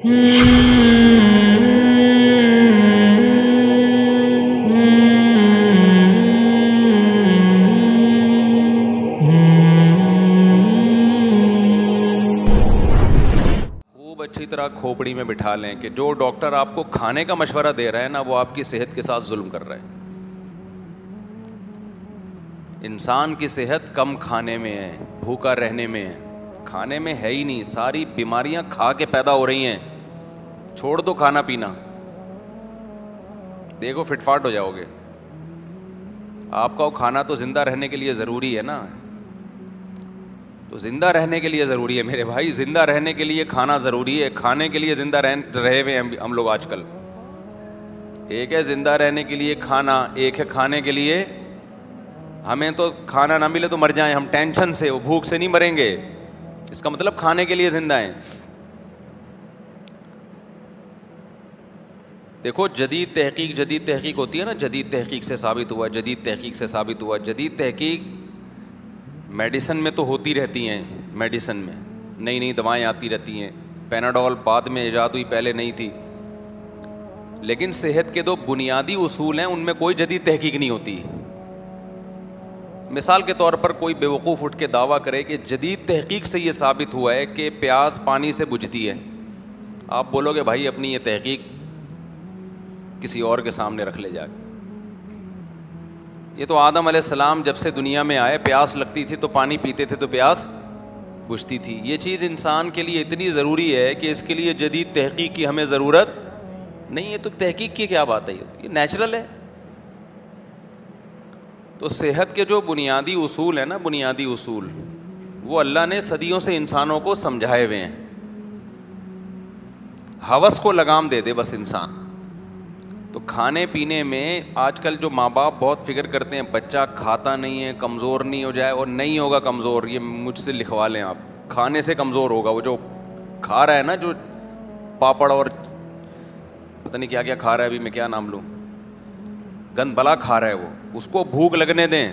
اچھی طرح کھوپڑی میں بٹھا لیں کہ جو ڈاکٹر آپ کو کھانے کا مشورہ دے رہا ہے نا، وہ آپ کی صحت کے ساتھ ظلم کر رہا ہے. انسان کی صحت کم کھانے میں ہے، بھوکا رہنے میں ہے. کھانے میں ہے ہی نہیں، ساری بیماریاں کھا کے پیدا ہو رہی ہیں. چھوڑ دو کھانا پینا، دیکھو فٹ فاٹ ہو جاؤ گے. آپ کا وہ کھانا تو زندہ رہنے کے لیے ضروری ہے نا، تو زندہ رہنے کے لیے ضروری ہے میرے بھائی. زندہ رہنے کے لیے کھانا ضروری ہے. کھانے کے لیے زندہ رہے ہوئے ہم لوگ آج کل. ایک ہے زندہ رہنے کے لیے کھانا، ایک ہے کھانے کے لیے. ہمیں تو کھانا نہ ملے تو مر جائیں ہم ٹینشن سے، وہ بھوک سے نہیں مریں گے. اس کا مطلب کھانے کے لیے زندہ ہیں. دیکھو جدید تحقیق ہوتی ہے نا، جدید تحقیق سے ثابت ہوا، جدید تحقیق سے ثابت ہوا. جدید تحقیق میڈیسن میں تو ہوتی رہتی ہیں، میڈیسن میں نئی نئی دوائیں آتی رہتی ہیں. پیناڈول بعد میں ایجاد ہوئی، پہلے نہیں تھی. لیکن صحت کے دو بنیادی اصول ہیں، ان میں کوئی جدید تحقیق نہیں ہوتی. مثال کے طور پر کوئی بیوقوف اٹھ کے دعویٰ کرے کہ جدید تحقیق سے یہ ثابت ہوا ہے کہ پیاس پانی سے بجھتی ہے. آپ بولو گے بھائی اپنی یہ تحقیق کسی اور کے سامنے رکھ لے جا کے. یہ تو آدم علیہ السلام جب سے دنیا میں آئے، پیاس لگتی تھی تو پانی پیتے تھے تو پیاس بجھتی تھی. یہ چیز انسان کے لیے اتنی ضروری ہے کہ اس کے لیے جدید تحقیق کی ہمیں ضرورت نہیں ہے. تو تحقیق کی کیا بات ہے، یہ نیچرل ہے. تو صحت کے جو بنیادی اصول ہیں نا، بنیادی اصول، وہ اللہ نے صدیوں سے انسانوں کو سمجھائے ہوئے ہیں. ہوس کو لگام دے دے بس انسان. تو کھانے پینے میں آج کل جو ماں باپ بہت فکر کرتے ہیں بچہ کھاتا نہیں ہے کمزور نہیں ہو جائے، اور نہیں ہوگا کمزور. یہ مجھ سے لکھوا لیں آپ، کھانے سے کمزور ہوگا. وہ جو کھا رہا ہے نا، جو پاپڑ اور پتہ نہیں کیا کیا کھا رہا ہے، ابھی میں کیا نام لوں، گند بلا کھا رہا ہے، وہ اس کو بھوک لگنے دیں.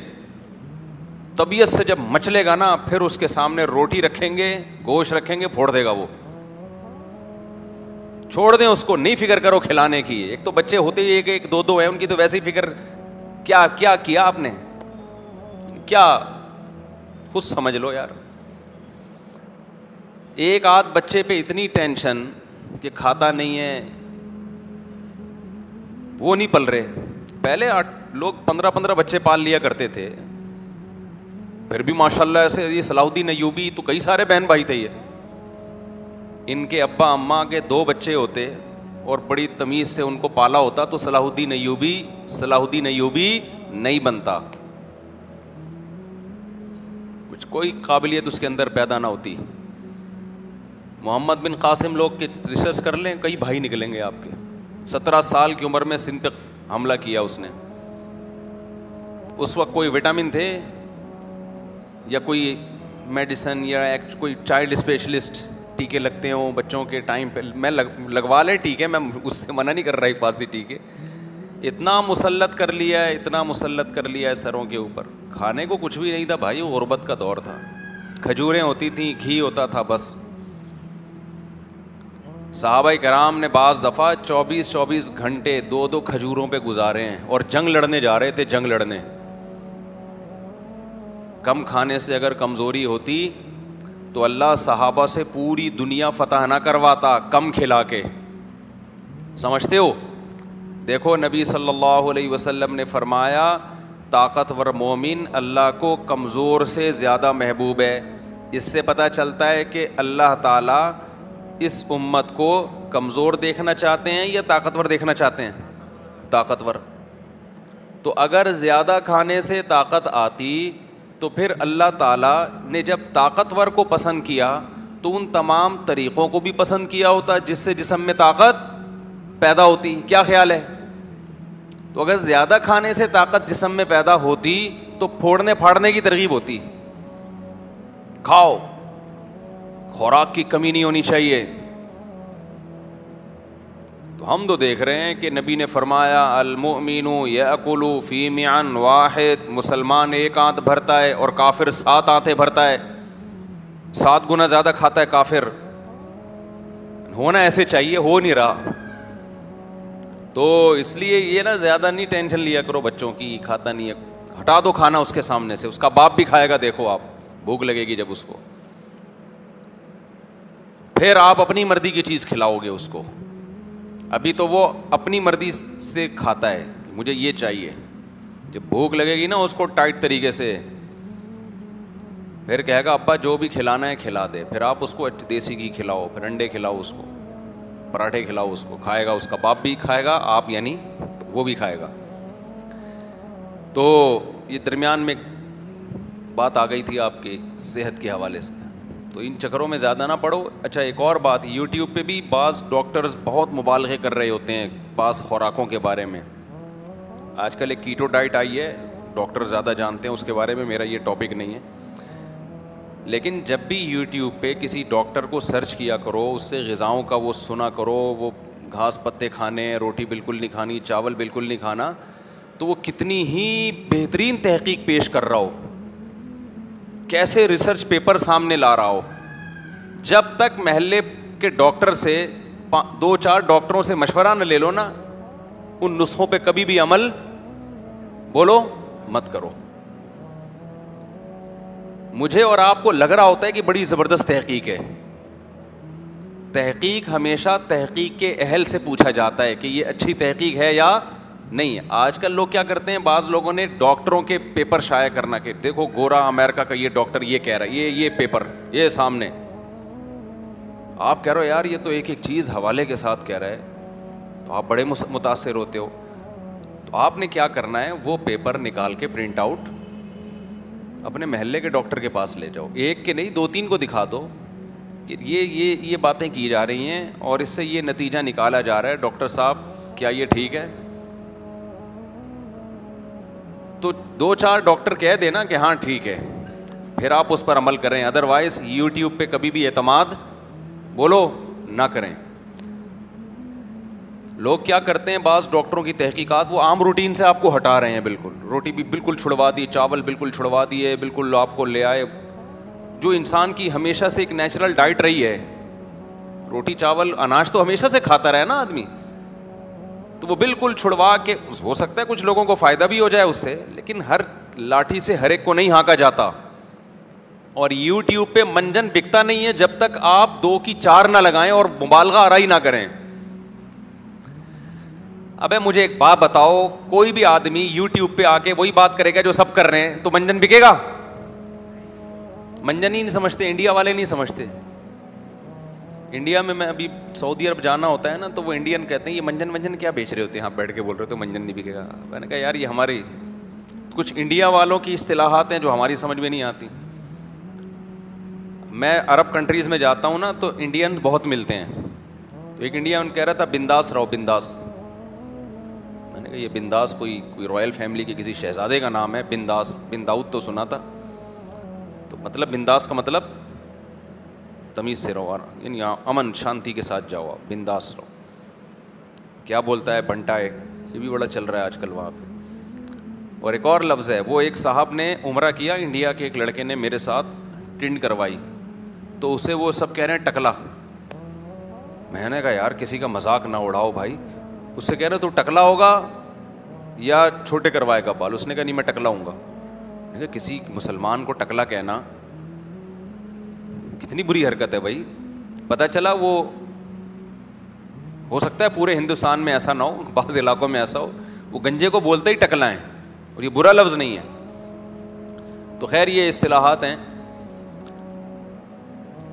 طبیعت سے جب مچلے گا نا، پھر اس کے سامنے روٹی رکھیں گے، گوشت رکھیں گے، پھوڑ دے گا وہ. چھوڑ دیں اس کو، نہیں فکر کرو کھلانے کی. ایک تو بچے ہوتے ہی ایک دو ہیں، ان کی تو ویسے ہی فکر. کیا کیا کیا آپ نے، کیا خود سمجھ لو یار. ایک آدھ بچے پہ اتنی ٹینشن کہ کھاتا نہیں ہے، وہ نہیں پل رہے. پہلے لوگ 15 بچے پال لیا کرتے تھے، پھر بھی ماشاءاللہ ایسے. یہ صلاح الدین ایوبی تو کئی سارے بہن بھائی تھے. یہ ان کے ابا اماں کے 2 بچے ہوتے اور بڑی تمیز سے ان کو پالا ہوتا تو صلاح الدین ایوبی نہیں بنتا. کچھ کوئی قابلیت اس کے اندر پیدا نہ ہوتی. محمد بن قاسم لوگ کے ریسرچ کر لیں، کئی بھائی نکلیں گے آپ کے. 17 سال کی عمر میں سندھ پہ حملہ کیا اس نے. اس وقت کوئی وٹامن تھے یا کوئی میڈیسن یا کوئی چائلڈ اسپیشلسٹ ٹیکے لگتے ہوں بچوں کے ٹائم پہ؟ میں لگوا لے ٹیکے، میں اس سے منع نہیں کر رہا حفاظتی ٹیکے. اتنا مسلط کر لیا ہے سروں کے اوپر. کھانے کو کچھ بھی نہیں تھا بھائی، وہ غربت کا دور تھا. کھجوریں ہوتی تھیں، گھی ہوتا تھا بس. صحابہ کرام نے بعض دفعہ 24 گھنٹے 2 کھجوروں پہ گزارے ہیں، اور جنگ لڑنے جا رہے تھے. جنگ لڑنے. کم کھانے سے اگر کمزوری ہوتی تو اللہ صحابہ سے پوری دنیا فتح نہ کرواتا کم کھلا کے. سمجھتے ہو؟ دیکھو نبی صلی اللہ علیہ وسلم نے فرمایا طاقتور مومن اللہ کو کمزور سے زیادہ محبوب ہے. اس سے پتہ چلتا ہے کہ اللہ تعالیٰ اس امت کو کمزور دیکھنا چاہتے ہیں یا طاقتور دیکھنا چاہتے ہیں؟ طاقتور. تو اگر زیادہ کھانے سے طاقت آتی تو پھر اللہ تعالیٰ نے جب طاقتور کو پسند کیا تو ان تمام طریقوں کو بھی پسند کیا ہوتا جس سے جسم میں طاقت پیدا ہوتی. کیا خیال ہے؟ تو اگر زیادہ کھانے سے طاقت جسم میں پیدا ہوتی تو پھوڑنے پھاڑنے کی ترغیب ہوتی. کھاؤ، خوراک کی کمی نہیں ہونی چاہیے. تو ہم تو دیکھ رہے ہیں کہ نبی نے فرمایا المؤمن یأکل فی معن واحد. مسلمان 1 آنت بھرتا ہے اور کافر 7 آنتیں بھرتا ہے. 7 گنا زیادہ کھاتا ہے کافر. ہونا ایسے چاہیے, ہو نہیں رہا. تو اس لیے یہ نا زیادہ نہیں ٹینشن لیا کرو بچوں کی, کھاتا نہیں ہے, ہٹا دو کھانا اس کے سامنے سے. اس کا باپ بھی کھائے گا, دیکھو آپ, بھوک لگے گی جب اس کو, پھر آپ اپنی مرضی کی چیز کھلاؤ گے اس کو. ابھی تو وہ اپنی مرضی سے کھاتا ہے, مجھے یہ چاہیے. جب بھوک لگے گی نا اس کو ٹائٹ طریقے سے, پھر کہے گا ابا جو بھی کھلانا ہے کھلا دے. پھر آپ اس کو دیسی گھی کھلاؤ, پھر انڈے کھلاؤ اس کو, پراٹھے کھلاؤ اس کو, کھائے گا, اس کا باپ بھی کھائے گا, آپ یعنی وہ بھی کھائے گا. تو یہ درمیان میں بات آ گئی تھی آپ کی صحت کے حوالے سے, تو ان چکروں میں زیادہ نہ پڑو. اچھا ایک اور بات, یوٹیوب پہ بھی بعض ڈاکٹرز بہت مبالغے کر رہے ہوتے ہیں بعض خوراکوں کے بارے میں. آج کل ایک کیٹو ڈائٹ آئی ہے, ڈاکٹر زیادہ جانتے ہیں اس کے بارے میں, میرا یہ ٹاپک نہیں ہے. لیکن جب بھی یوٹیوب پہ کسی ڈاکٹر کو سرچ کیا کرو, اس سے غذاؤں کا وہ سنا کرو, وہ گھاس پتے کھانے, روٹی بالکل نہیں کھانی, چاول بالکل نہیں کھانا, تو وہ کتنی ہی بہترین تحقیق پیش کر رہا ہو, کیسے ریسرچ پیپر سامنے لا رہا ہو, جب تک محلے کے ڈاکٹر سے 2-4 ڈاکٹروں سے مشورہ نہ لے لو نا, ان نسخوں پہ کبھی بھی عمل بولو مت کرو. مجھے اور آپ کو لگ رہا ہوتا ہے کہ بڑی زبردست تحقیق ہے. تحقیق ہمیشہ تحقیق کے اہل سے پوچھا جاتا ہے کہ یہ اچھی تحقیق ہے یا نہیں ہے. آج کل لوگ کیا کرتے ہیں, بعض لوگوں نے ڈاکٹروں کے پیپر شائع کرنا کہ دیکھو گورا امریکہ کا یہ ڈاکٹر یہ کہہ رہا ہے, یہ پیپر یہ سامنے. آپ کہہ رہے ہو یار یہ تو ایک ایک چیز حوالے کے ساتھ کہہ رہا ہے, تو آپ بڑے متاثر ہوتے ہو. تو آپ نے کیا کرنا ہے, وہ پیپر نکال کے پرنٹ آؤٹ اپنے محلے کے ڈاکٹر کے پاس لے جاؤ, ایک کے نہیں 2-3 کو دکھا دو کہ یہ باتیں کی جا رہی ہیں اور اس سے یہ نتیجہ نکالا جا رہا ہے, ڈاکٹر صاحب کیا یہ ٹھیک ہے؟ تو 2-4 ڈاکٹر کہہ دینا کہ ہاں ٹھیک ہے, پھر آپ اس پر عمل کریں. ادروائز یوٹیوب پہ کبھی بھی اعتماد بولو نہ کریں. لوگ کیا کرتے ہیں, بعض ڈاکٹروں کی تحقیقات وہ عام روٹین سے آپ کو ہٹا رہے ہیں, بالکل روٹی بھی بالکل چھڑوا دی, چاول بالکل چھڑوا دیے, بالکل آپ کو لے آئے جو انسان کی ہمیشہ سے ایک نیچرل ڈائٹ رہی ہے, روٹی چاول اناج تو ہمیشہ سے کھاتا رہا نا آدمی, تو وہ بالکل چھڑوا کے, ہو سکتا ہے کچھ لوگوں کو فائدہ بھی ہو جائے اس سے, لیکن ہر لاٹھی سے ہر ایک کو نہیں ہانکا جاتا. اور یوٹیوب پہ منجن بکتا نہیں ہے جب تک آپ 2 کی 4 نہ لگائیں اور مبالغہ آرائی نہ کریں. ابے مجھے ایک بات بتاؤ, کوئی بھی آدمی یوٹیوب پہ آ کے وہی بات کرے گا جو سب کر رہے ہیں تو منجن بکے گا؟ منجن ہی نہیں سمجھتے, انڈیا والے نہیں سمجھتے. انڈیا میں ابھی سعودی عرب جانا ہوتا ہے نا, تو وہ انڈین کہتے ہیں یہ منجن کیا بیچ رہے ہوتے ہیں, آپ بیٹھ کے بول رہے ہو تو منجن نہیں بکے گا. میں نے کہا یار یہ ہماری کچھ انڈیا والوں کی اصطلاحات ہیں جو ہماری سمجھ میں نہیں آتی. میں عرب کنٹریز میں جاتا ہوں نا تو انڈین بہت ملتے ہیں, تو ایک انڈین کہہ رہا تھا بنداس رہو, بنداس. میں نے کہا یہ بنداس کوئی رائل فیملی کے کسی شہزادے کا نام ہے, بنداس, بنداؤت تو سنا تھا. تو مطلب بنداس کا مطلب تمیز سے رہو, یعنی امن شانتی کے ساتھ جاؤ, آپ بنداس رہو. کیا بولتا ہے بنٹائے, یہ بھی بڑا چل رہا ہے آج کل وہاں پہ. اور ایک اور لفظ ہے, وہ ایک صاحب نے عمرہ کیا, انڈیا کے ایک لڑکے نے میرے ساتھ ٹنڈ کروائی, تو اسے وہ سب کہہ رہے ہیں ٹکلا. میں نے کہا یار کسی کا مذاق نہ اڑاؤ بھائی. اس سے کہہ رہے تو ٹکلا ہوگا یا چھوٹے کروائے گا بال. اس نے کہا نہیں میں ٹکلا ہوں گا. میں نے کہا کسی مسلمان کو ٹکلا کہنا کتنی بری حرکت ہے بھائی. پتہ چلا وہ ہو سکتا ہے پورے ہندوستان میں ایسا نہ ہو, بعض علاقوں میں ایسا ہو, وہ گنجے کو بولتے ہی ٹکلا ہیں, اور یہ برا لفظ نہیں ہے. تو خیر یہ اصطلاحات ہیں.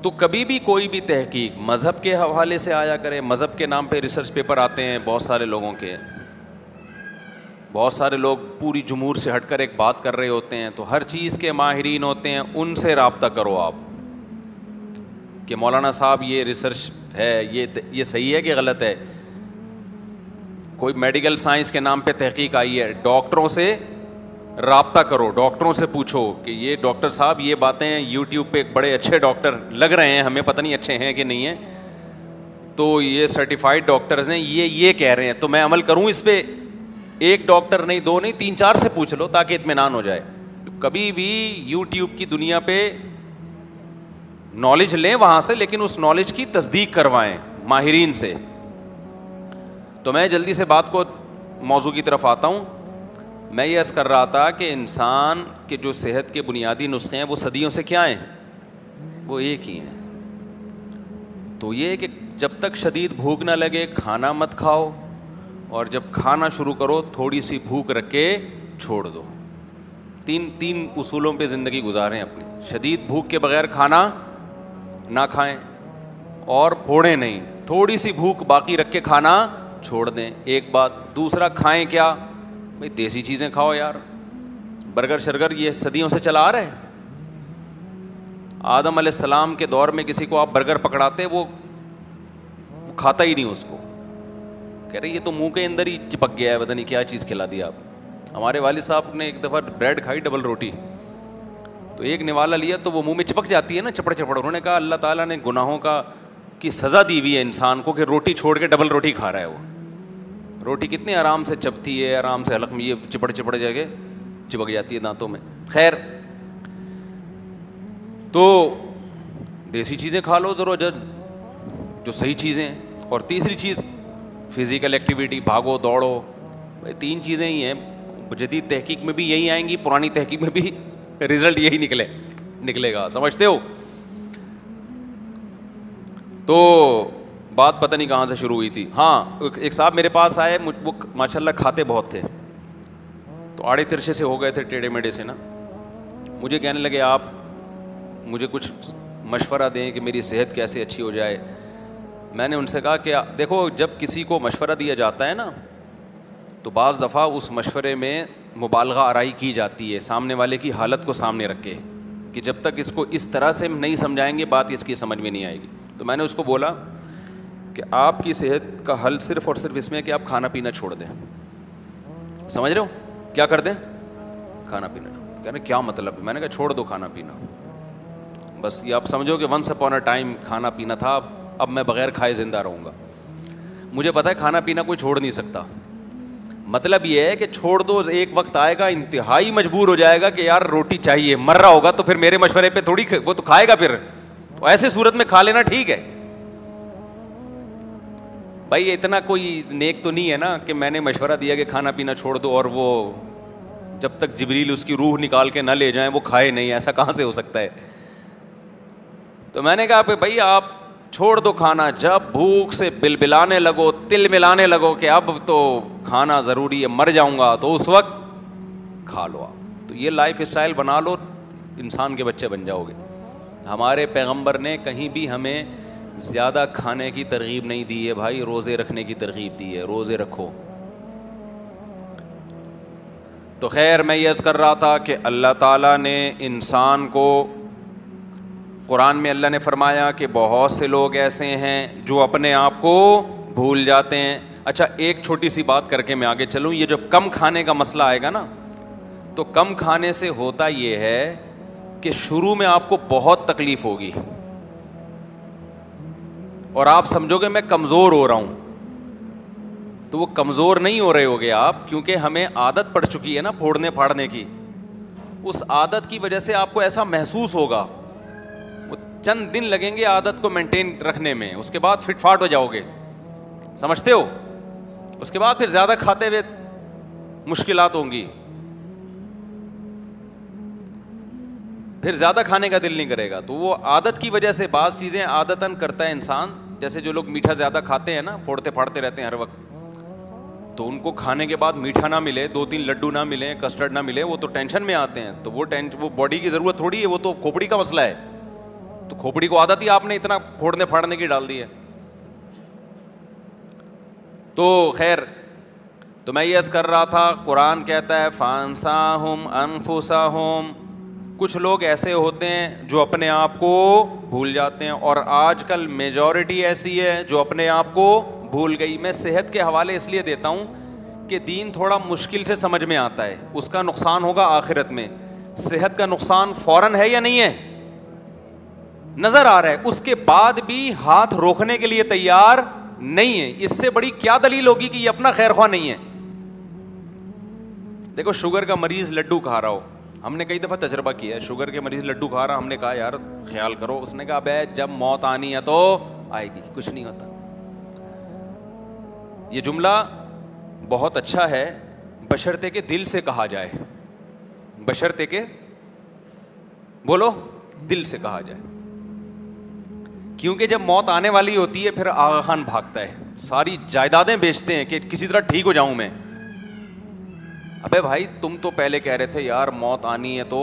تو کبھی بھی کوئی بھی تحقیق مذہب کے حوالے سے آیا کرے. مذہب کے نام پہ ریسرچ پیپر آتے ہیں بہت سارے لوگوں کے, بہت سارے لوگ پوری جمہور سے ہٹ کر ایک بات کر رہے ہوتے ہیں, تو ہر چیز کے ماہرین ہوتے ہیں, ان سے رابطہ کرو آپ کہ مولانا صاحب یہ ریسرچ ہے, یہ صحیح ہے کہ غلط ہے. کوئی میڈیکل سائنس کے نام پہ تحقیق آئی ہے, ڈاکٹروں سے رابطہ کرو, ڈاکٹروں سے پوچھو کہ یہ ڈاکٹر صاحب یہ باتیں یوٹیوب پہ ایک بڑے اچھے ڈاکٹر لگ رہے ہیں, ہمیں پتہ نہیں اچھے ہیں کہ نہیں ہیں, تو یہ سرٹیفائڈ ڈاکٹرز ہیں, یہ کہہ رہے ہیں تو میں عمل کروں اس پہ. ایک ڈاکٹر نہیں, 2 نہیں, 3-4 سے پوچھ لو تاکہ اطمینان ہو جائے. کبھی بھی یوٹیوب کی دنیا پہ نالج لیں وہاں سے, لیکن اس نالج کی تصدیق کروائیں, ماہرین سے. تو میں جلدی سے بات کو موضوع کی طرف آتا ہوں. میں یہ عرض کر رہا تھا کہ انسان کے جو صحت کے بنیادی نسخے ہیں وہ صدیوں سے کیا ہیں؟ وہ ایک ہی ہیں. تو یہ کہ جب تک شدید بھوک نہ لگے کھانا مت کھاؤ, اور جب کھانا شروع کرو تھوڑی سی بھوک رکھ کے چھوڑ دو. تین اصولوں پہ زندگی گزاریں اپنی. شدید بھوک کے بغیر کھانا نہ کھائیں اور پھوڑیں نہیں, تھوڑی سی بھوک باقی رکھ کے کھانا چھوڑ دیں. ایک بات. دوسرا, کھائیں کیا بھائی؟ دیسی چیزیں کھاؤ یار. برگر شرگر یہ صدیوں سے چلا آ رہا ہے. آدم علیہ السلام کے دور میں کسی کو آپ برگر پکڑاتے وہ کھاتا ہی نہیں اس کو, کہہ رہے یہ تو منہ کے اندر ہی چپک گیا ہے, پتہ نہیں کیا چیز کھلا دی آپ. ہمارے والد صاحب نے ایک دفعہ بریڈ کھائی ڈبل روٹی, تو ایک نوالا لیا تو وہ منہ میں چپک جاتی ہے نا, چپڑ چپڑ. انہوں نے کہا اللہ تعالیٰ نے گناہوں کی سزا دی ہوئی ہے انسان کو کہ روٹی چھوڑ کے ڈبل روٹی کھا رہا ہے. وہ روٹی کتنی آرام سے چپتی ہے, آرام سے حلق میں یہ چپڑ چپڑ جا کے چپک جاتی ہے دانتوں میں. خیر, تو دیسی چیزیں کھا لو ضرور جو صحیح چیزیں ہیں. اور تیسری چیز فزیکل ایکٹیویٹی, بھاگو دوڑو. بھائی 3 چیزیں ہی ہیں. جدید تحقیق میں بھی یہی آئیں گی, پرانی تحقیق میں بھی رزلٹ یہی نکلے گا. سمجھتے ہو؟ تو بات پتہ نہیں کہاں سے شروع ہوئی تھی. ہاں, ایک صاحب میرے پاس آئے, وہ ماشاء اللہ کھاتے بہت تھے, تو آڑے ترچے سے ہو گئے تھے, ٹیڑھے میڑھے سے نا. مجھے کہنے لگے آپ مجھے کچھ مشورہ دیں کہ میری صحت کیسے اچھی ہو جائے. میں نے ان سے کہا کہ دیکھو, جب کسی کو مشورہ دیا جاتا ہے نا تو بعض دفعہ اس مشورے میں مبالغہ آرائی کی جاتی ہے سامنے والے کی حالت کو سامنے رکھ کے, کہ جب تک اس کو اس طرح سے نہیں سمجھائیں گے بات اس کی سمجھ میں نہیں آئے گی. تو میں نے اس کو بولا کہ آپ کی صحت کا حل صرف اور صرف اس میں ہے کہ آپ کھانا پینا چھوڑ دیں. سمجھ رہے ہو؟ کیا کر دیں؟ کھانا پینا چھوڑ دیں. کہہ رہے کیا مطلب؟ میں نے کہا چھوڑ دو کھانا پینا, بس یہ آپ سمجھو کہ ونس اپون اے ٹائم کھانا پینا تھا, اب میں بغیر کھائے زندہ رہوں گا. مجھے پتا ہے کھانا پینا کوئی چھوڑ نہیں سکتا. مطلب یہ ہے کہ چھوڑ دو, ایک وقت آئے گا انتہائی مجبور ہو جائے گا کہ یار روٹی چاہیے, مر رہا ہوگا, تو پھر میرے مشورے پہ تھوڑی وہ تو کھائے گا. پھر تو ایسے صورت میں کھا لینا ٹھیک ہے. بھائی اتنا کوئی نیک تو نہیں ہے نا کہ میں نے مشورہ دیا کہ کھانا پینا چھوڑ دو اور وہ جب تک جبریل اس کی روح نکال کے نہ لے جائیں وہ کھائے نہیں. ایسا کہاں سے ہو سکتا ہے؟ تو میں نے کہا کہ بھائی آپ چھوڑ دو کھانا, جب بھوک سے بلبلانے لگو, تل ملانے لگو کہ اب تو کھانا ضروری ہے, مر جاؤں گا, تو اس وقت کھا لو آپ. تو یہ لائف اسٹائل بنا لو, انسان کے بچے بن جاؤ گے. ہمارے پیغمبر نے کہیں بھی ہمیں زیادہ کھانے کی ترغیب نہیں دی ہے بھائی, روزے رکھنے کی ترغیب دی ہے, روزے رکھو. تو خیر, میں یہ عرض کر رہا تھا کہ اللہ تعالیٰ نے انسان کو قرآن میں اللہ نے فرمایا کہ بہت سے لوگ ایسے ہیں جو اپنے آپ کو بھول جاتے ہیں. اچھا, ایک چھوٹی سی بات کر کے میں آگے چلوں. یہ جب کم کھانے کا مسئلہ آئے گا نا, تو کم کھانے سے ہوتا یہ ہے کہ شروع میں آپ کو بہت تکلیف ہوگی اور آپ سمجھو گے میں کمزور ہو رہا ہوں. تو وہ کمزور نہیں ہو رہے ہوگے آپ, کیونکہ ہمیں عادت پڑ چکی ہے نا پھوڑنے پھاڑنے کی. اس عادت کی وجہ سے آپ کو ایسا محسوس ہوگا. وہ چند دن لگیں گے عادت کو مینٹین رکھنے میں, اس کے بعد فٹ فاٹ ہو جاؤ گے. سمجھتے ہو؟ اس کے بعد پھر زیادہ کھاتے ہوئے مشکلات ہوں گی, پھر زیادہ کھانے کا دل نہیں کرے گا. تو وہ عادت کی وجہ سے بعض چیزیں عادتاً کرتا ہے انسان. جیسے جو لوگ میٹھا زیادہ کھاتے ہیں نا, پھوڑتے پھاڑتے رہتے ہیں ہر وقت, تو ان کو کھانے کے بعد میٹھا نہ ملے, 2-3 لڈو نہ ملے, کسٹرڈ نہ ملے, وہ تو ٹینشن میں آتے ہیں. تو وہ باڈی کی ضرورت تھوڑی ہے, وہ تو کھوپڑی کا مسئلہ ہے. تو کھوپڑی کو عادت ہی آپ نے اتنا پھوڑنے پھاڑنے کی ڈال دی ہے. تو خیر, تو میں یہ عرض کر رہا تھا, قرآن کہتا ہے فانساہم انفسہم, کچھ لوگ ایسے ہوتے ہیں جو اپنے آپ کو بھول جاتے ہیں. اور آج کل میجورٹی ایسی ہے جو اپنے آپ کو بھول گئی. میں صحت کے حوالے اس لیے دیتا ہوں کہ دین تھوڑا مشکل سے سمجھ میں آتا ہے, اس کا نقصان ہوگا آخرت میں. صحت کا نقصان فوراً ہے یا نہیں ہے؟ نظر آ رہا ہے. اس کے بعد بھی ہاتھ روکنے کے لیے تیار نہیں ہے. اس سے بڑی کیا دلیل ہوگی کہ یہ اپنا خیر خواہ نہیں ہے؟ دیکھو, شوگر کا مریض لڈو کھا رہا ہو, ہم نے کئی دفعہ تجربہ کیا ہے, شوگر کے مریض لڈو کھا رہا, ہم نے کہا یار خیال کرو, اس نے کہا بے جب موت آنی ہے تو آئے گی, کچھ نہیں ہوتا. یہ جملہ بہت اچھا ہے بشرطے کہ دل سے کہا جائے, بشرطے کہ بولو دل سے کہا جائے. کیونکہ جب موت آنے والی ہوتی ہے پھر آغا خان بھاگتا ہے, ساری جائیدادیں بیچتے ہیں کہ کسی طرح ٹھیک ہو جاؤں میں. ابے بھائی تم تو پہلے کہہ رہے تھے یار موت آنی ہے تو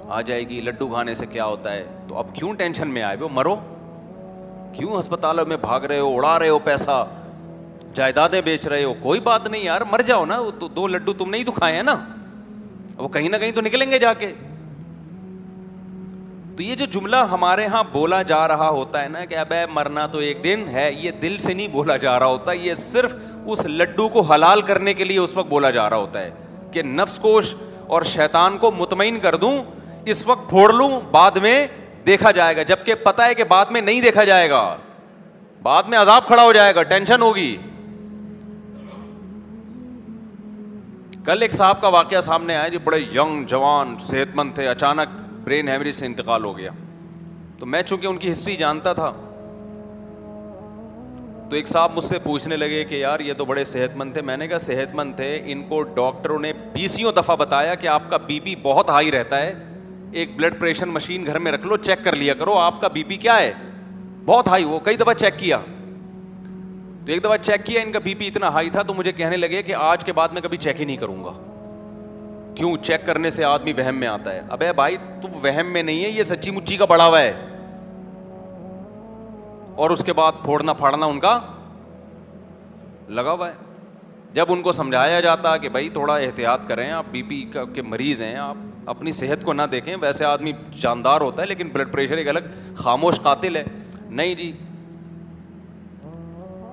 آ جائے گی, لڈو کھانے سے کیا ہوتا ہے, تو اب کیوں ٹینشن میں آئے ہو, مرو, کیوں ہسپتالوں میں بھاگ رہے ہو, اڑا رہے ہو پیسہ, جائیدادیں بیچ رہے ہو, کوئی بات نہیں یار مر جاؤ نا, وہ 2 لڈو تم نے ہی تو کھائے ہیں نا, وہ کہیں نہ کہیں تو نکلیں گے جا کے. تو یہ جو جملہ ہمارے ہاں بولا جا رہا ہوتا ہے نا کہ ابے مرنا تو ایک دن ہے, یہ دل سے نہیں بولا جا رہا ہوتا, یہ صرف اس لڈو کو حلال کرنے کے لیے اس وقت بولا جا رہا ہوتا ہے کہ نفس کو اور شیطان کو مطمئن کر دوں, اس وقت پھوڑ لوں, بعد میں دیکھا جائے گا, جبکہ پتہ ہے کہ بعد میں نہیں دیکھا جائے گا, بعد میں عذاب کھڑا ہو جائے گا, ٹینشن ہوگی. کل ایک صاحب کا واقعہ سامنے آیا جو بڑے ینگ جوان صحت مند تھے, اچانک برین ہیمریج سے انتقال ہو گیا. تو میں چونکہ ان کی ہسٹری جانتا تھا تو ایک صاحب مجھ سے پوچھنے لگے کہ یار یہ تو بڑے صحت مند تھے. میں نے کہا صحت مند تھے, ان کو ڈاکٹروں نے 20 دفعہ بتایا کہ آپ کا بی پی بہت ہائی رہتا ہے, ایک بلڈ پریشر مشین گھر میں رکھ لو, چیک کر لیا کرو آپ کا بی پی کیا ہے, بہت ہائی. وہ کئی دفعہ چیک کیا, تو ایک دفعہ چیک کیا ان کا بی پی اتنا ہائی تھا تو مجھے کہنے لگے کہ آج کے بعد میں کبھی چیک ہی نہیں کروں گا. کیوں, چیک کرنے سے آدمی وہم میں آتا ہے. ابے بھائی تم وہم میں نہیں ہے, یہ سچی مچی کا بڑا ہوا ہے, اور اس کے بعد پھوڑنا پھاڑنا ان کا لگا ہوا ہے. جب ان کو سمجھایا جاتا کہ بھائی تھوڑا احتیاط کریں, آپ بی پی کے مریض ہیں, آپ اپنی صحت کو نہ دیکھیں, ویسے آدمی جاندار ہوتا ہے لیکن بلڈ پریشر ایک الگ خاموش قاتل ہے. نہیں جی,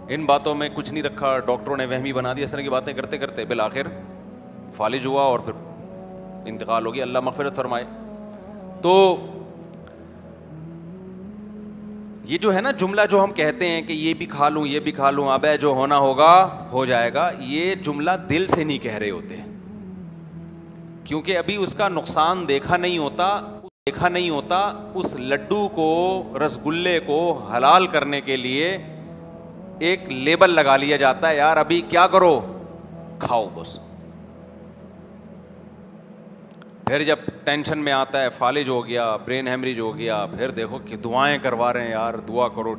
ان باتوں میں کچھ نہیں رکھا, ڈاکٹروں نے وہمی بنا دیا. اس طرح کی باتیں کرتے کرتے بالآخر فالج ہوا اور پھر انتقال ہو گیا, اللہ مغفرت فرمائے. تو یہ جو ہے نا جملہ جو ہم کہتے ہیں کہ یہ بھی کھا لوں یہ بھی کھا لوں, ابے جو ہونا ہوگا ہو جائے گا, یہ جملہ دل سے نہیں کہہ رہے ہوتے, کیونکہ ابھی اس کا نقصان دیکھا نہیں ہوتا. اس لڈو کو, رسگلے کو حلال کرنے کے لیے ایک لیبل لگا لیا جاتا ہے, یار ابھی کیا کرو, کھاؤ بس. پھر جب ٹینشن میں آتا ہے, فالج ہو گیا, برین ہیمریج ہو گیا, پھر دیکھو کہ دعائیں کروا رہے ہیں, یار دعا کرو